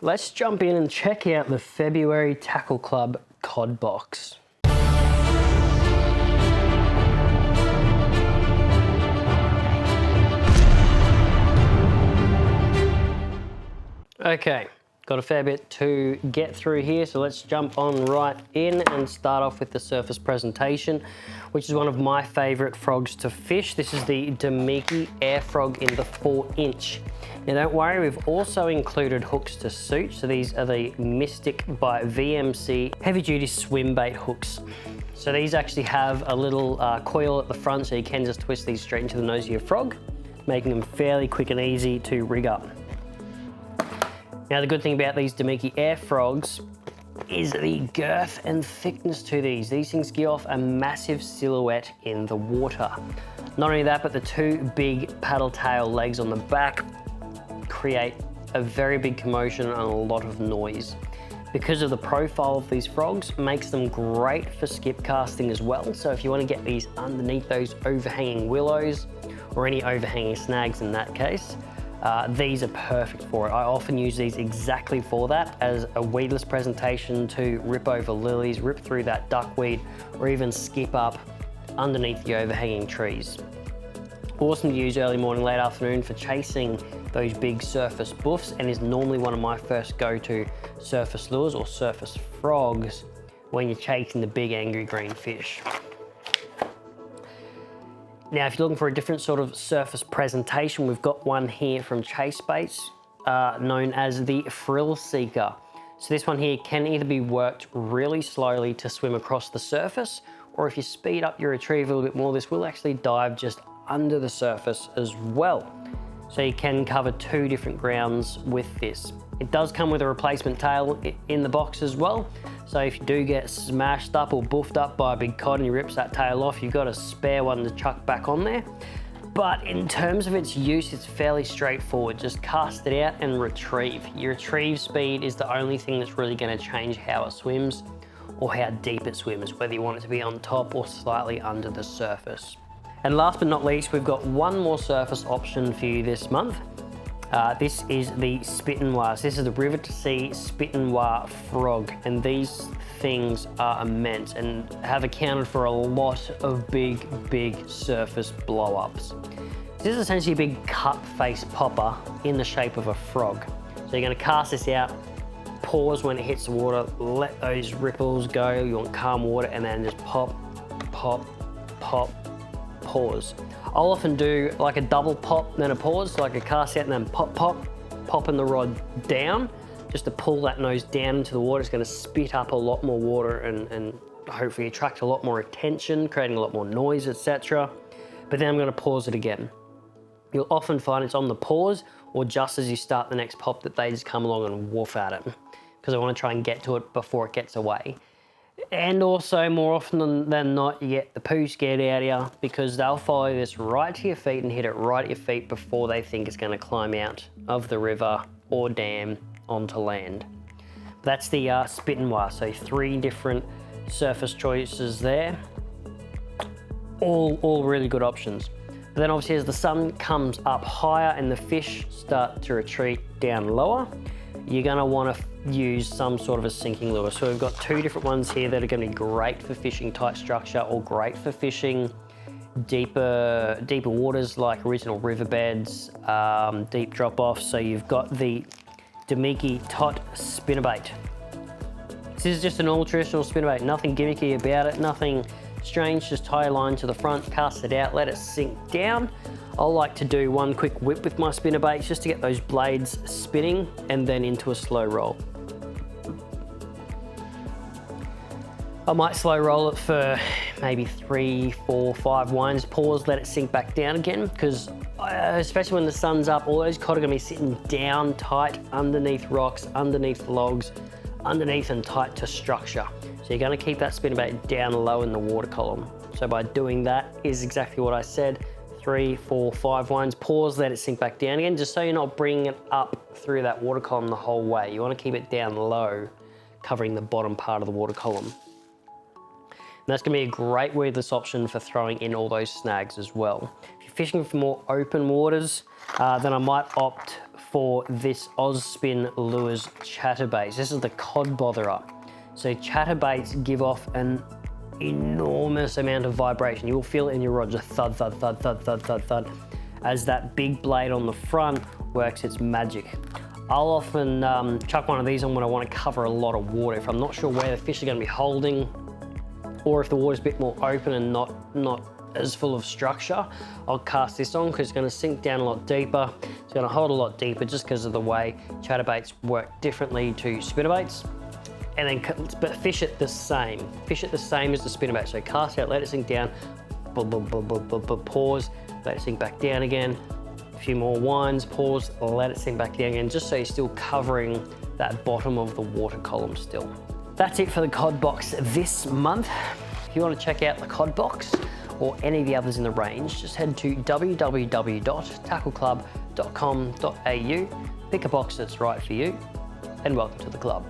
let's jump in and check out the February Tackle Club COD box. Okay, got a fair bit to get through here, so let's jump on right in and start off with the surface presentation, which is one of my favorite frogs to fish. This is the Demiki Air Frog in the 4-inch. Now don't worry, we've also included hooks to suit. So these are the Mystic by VMC heavy duty swim bait hooks. So these actually have a little coil at the front, so you can just twist these straight into the nose of your frog, making them fairly quick and easy to rig up. Now the good thing about these Demiki Air Frogs is the girth and thickness to these. These things give off a massive silhouette in the water. Not only that, but the two big paddle tail legs on the back create a very big commotion and a lot of noise. Because of the profile of these frogs, makes them great for skip casting as well. So if you want to get these underneath those overhanging willows or any overhanging snags in that case, these are perfect for it. I often use these exactly for that, as a weedless presentation to rip over lilies, rip through that duckweed, or even skip up underneath the overhanging trees. Awesome to use early morning, late afternoon for chasing those big surface buffs, and is normally one of my first go-to surface lures or surface frogs when you're chasing the big angry green fish. Now, if you're looking for a different sort of surface presentation, we've got one here from Chase Baits, known as the Frill Seeker. So this one here can either be worked really slowly to swim across the surface, or if you speed up your retrieve a little bit more, this will actually dive just under the surface as well. So you can cover two different grounds with this. It does come with a replacement tail in the box as well. So if you do get smashed up or buffed up by a big cod and you rips that tail off, you've got a spare one to chuck back on there. But in terms of its use, it's fairly straightforward. Just cast it out and retrieve. Your retrieve speed is the only thing that's really going to change how it swims or how deep it swims, whether you want it to be on top or slightly under the surface. And last but not least, we've got one more surface option for you this month. This is the Spit and Wah. This is the River to Sea Spit and Wah frog, and these things are immense and have accounted for a lot of big surface blow-ups. This is essentially a big cut face popper in the shape of a frog. So you're going to cast this out, pause when it hits the water, let those ripples go. You want calm water, and then just pop, pop, pop, pause. I'll often do like a double pop, then a pause, so like a cast out and then pop, pop, popping the rod down, just to pull that nose down into the water. It's going to spit up a lot more water and hopefully attract a lot more attention, creating a lot more noise, etc. But then I'm going to pause it again. You'll often find it's on the pause or just as you start the next pop that they just come along and woof at it, because I want to try and get to it before it gets away. And also, more often than not, you get the poo scared out of you, because they'll follow this right to your feet and hit it right at your feet before they think it's going to climb out of the river or dam onto land. That's the Spit and Wah, so 3 different surface choices there. All really good options. But then obviously as the sun comes up higher and the fish start to retreat down lower, you're going to want to use some sort of a sinking lure. So we've got 2 different ones here that are going to be great for fishing tight structure or great for fishing deeper waters like original riverbeds, deep drop-offs. So you've got the Demiki Tot spinnerbait. This is just an all traditional spinnerbait, nothing gimmicky about it, nothing strange. Just tie a line to the front, cast it out, let it sink down. I like to do one quick whip with my spinnerbaits just to get those blades spinning, and then into a slow roll. I might slow roll it for maybe 3, 4, 5 winds, pause, let it sink back down again, because especially when the sun's up, all those cod are going to be sitting down tight underneath rocks, underneath logs, underneath and tight to structure. So you're going to keep that spinnerbait down low in the water column. So by doing that is exactly what I said. 3, 4, 5 winds, pause, let it sink back down again, just so you're not bringing it up through that water column the whole way. You want to keep it down low, covering the bottom part of the water column. And that's going to be a great weedless option for throwing in all those snags as well. If you're fishing for more open waters, then I might opt for this Ozspin Lures chatterbaits. This is the cod botherer. So chatterbaits give off an enormous amount of vibration. You will feel it in your rod, just thud, thud, thud, thud, thud, thud, thud, as that big blade on the front works its magic. I'll often chuck one of these on when I want to cover a lot of water. If I'm not sure where the fish are going to be holding, or if the water's a bit more open and not as full of structure, I'll cast this on because it's going to sink down a lot deeper. It's going to hold a lot deeper just because of the way chatterbaits work differently to spinnerbaits. And then, but fish it the same. Fish it the same as the spinnerbait. So cast out, let it sink down, pause, let it sink back down again. A few more winds, pause, let it sink back down again, just so you're still covering that bottom of the water column still. That's it for the COD box this month. If you want to check out the COD box or any of the others in the range, just head to www.tackleclub.com.au, pick a box that's right for you, and welcome to the club.